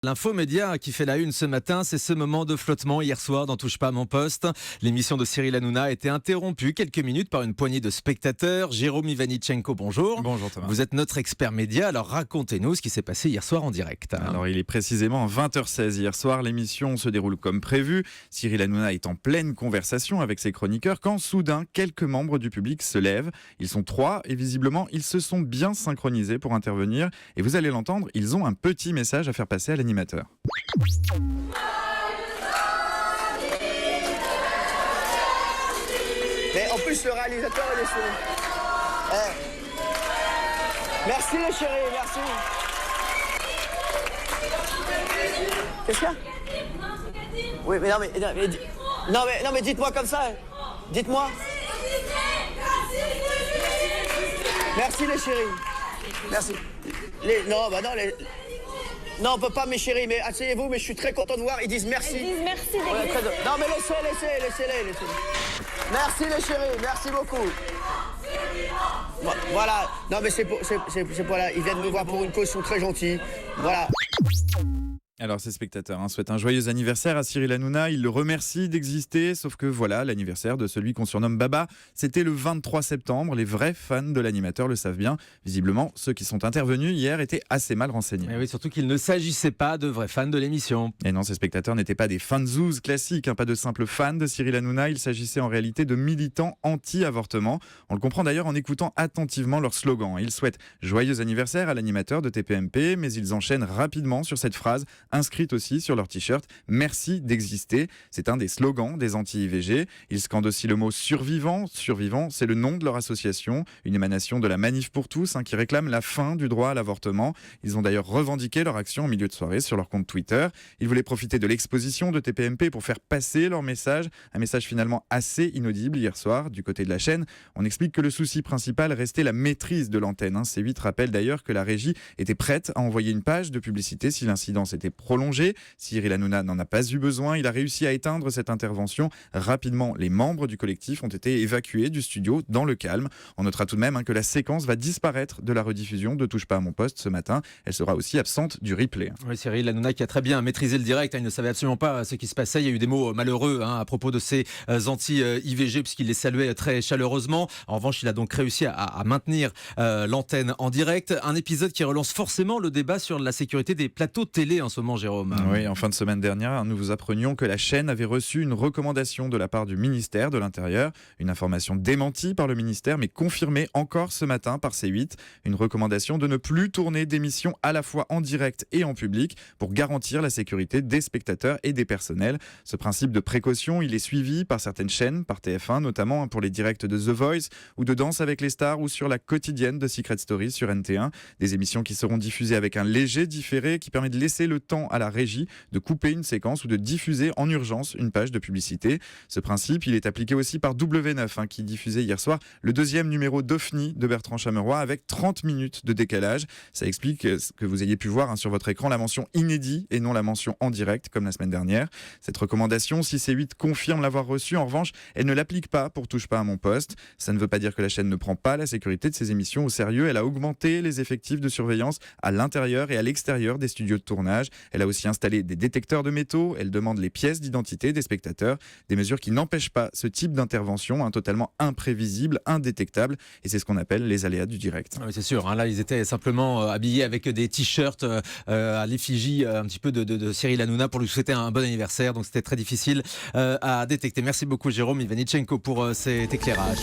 L'info média qui fait la une ce matin, c'est ce moment de flottement hier soir dans Touche pas à mon poste. L'émission de Cyril Hanouna a été interrompue quelques minutes par une poignée de spectateurs. Jérôme Ivanichenko, bonjour. Bonjour Thomas. Vous êtes notre expert média, alors racontez-nous ce qui s'est passé hier soir en direct. Alors il est précisément 20h16 hier soir, l'émission se déroule comme prévu. Cyril Hanouna est en pleine conversation avec ses chroniqueurs quand soudain quelques membres du public se lèvent. Ils sont 3 et visiblement ils se sont bien synchronisés pour intervenir. Et vous allez l'entendre, ils ont un petit message à faire passer à l'animateur. Mais en plus, le réalisateur, il est sourd. Merci les chéris, merci. Qu'est-ce qu'il y a? Oui, mais non, mais dites-moi comme ça. Dites-moi. Merci les chéris. Merci. Non, on peut pas, mes chéris, mais asseyez-vous, mais je suis très content de voir. Ils disent merci. Ils disent merci Ouais, d'exister. non, mais laissez-les. Merci les chéris, merci beaucoup. Voilà. Non, mais c'est pour là. Ils viennent me voir pour une cause, ils sont très gentils. Voilà. Alors ces spectateurs souhaitent un joyeux anniversaire à Cyril Hanouna, ils le remercient d'exister, sauf que voilà, l'anniversaire de celui qu'on surnomme Baba, c'était le 23 septembre, les vrais fans de l'animateur le savent bien. Visiblement, ceux qui sont intervenus hier étaient assez mal renseignés. Et oui, surtout qu'il ne s'agissait pas de vrais fans de l'émission. Et non, ces spectateurs n'étaient pas des fanzouz classiques, pas de simples fans de Cyril Hanouna, il s'agissait en réalité de militants anti-avortement. On le comprend d'ailleurs en écoutant attentivement leur slogan. Ils souhaitent joyeux anniversaire à l'animateur de TPMP, mais ils enchaînent rapidement sur cette phrase inscrite aussi sur leur t-shirt « Merci d'exister ». C'est un des slogans des anti-IVG. Ils scandent aussi le mot « survivant ». Survivant, c'est le nom de leur association, une émanation de la Manif pour tous qui réclame la fin du droit à l'avortement. Ils ont d'ailleurs revendiqué leur action en milieu de soirée sur leur compte Twitter. Ils voulaient profiter de l'exposition de TPMP pour faire passer leur message, un message finalement assez inaudible hier soir. Du côté de la chaîne, on explique que le souci principal restait la maîtrise de l'antenne. C8 rappelle d'ailleurs que la régie était prête à envoyer une page de publicité si l'incident s'était prolongé. Cyril Hanouna n'en a pas eu besoin. Il a réussi à éteindre cette intervention. Rapidement, les membres du collectif ont été évacués du studio dans le calme. On notera tout de même que la séquence va disparaître de la rediffusion de Touche pas à mon poste ce matin. Elle sera aussi absente du replay. Oui, Cyril Hanouna qui a très bien maîtrisé le direct. Il ne savait absolument pas ce qui se passait. Il y a eu des mots malheureux à propos de ces anti-IVG puisqu'il les saluait très chaleureusement. En revanche, il a donc réussi à maintenir l'antenne en direct. Un épisode qui relance forcément le débat sur la sécurité des plateaux télé en ce moment, Jérôme. Oui, en fin de semaine dernière, nous vous apprenions que la chaîne avait reçu une recommandation de la part du ministère de l'Intérieur. Une information démentie par le ministère, mais confirmée encore ce matin par C8. Une recommandation de ne plus tourner d'émissions à la fois en direct et en public pour garantir la sécurité des spectateurs et des personnels. Ce principe de précaution, il est suivi par certaines chaînes, par TF1 notamment pour les directs de The Voice ou de Danse avec les stars ou sur la quotidienne de Secret Story sur NT1. Des émissions qui seront diffusées avec un léger différé qui permet de laisser le temps à la régie de couper une séquence ou de diffuser en urgence une page de publicité. Ce principe, il est appliqué aussi par W9 qui diffusait hier soir le deuxième numéro d'OFNI de Bertrand Chameroy avec 30 minutes de décalage. Ça explique que vous ayez pu voir sur votre écran la mention inédit et non la mention en direct comme la semaine dernière. Cette recommandation, si C8 confirme l'avoir reçue, en revanche, elle ne l'applique pas pour Touche pas à mon poste. Ça ne veut pas dire que la chaîne ne prend pas la sécurité de ses émissions au sérieux. Elle a augmenté les effectifs de surveillance à l'intérieur et à l'extérieur des studios de tournage. Elle a aussi installé des détecteurs de métaux. Elle demande les pièces d'identité des spectateurs. Des mesures qui n'empêchent pas ce type d'intervention, totalement imprévisible, indétectable. Et c'est ce qu'on appelle les aléas du direct. Oui, c'est sûr. Là, ils étaient simplement habillés avec des t-shirts à l'effigie un petit peu de Cyril Hanouna pour lui souhaiter un bon anniversaire. Donc, c'était très difficile à détecter. Merci beaucoup, Jérôme Ivanichenko, pour cet éclairage.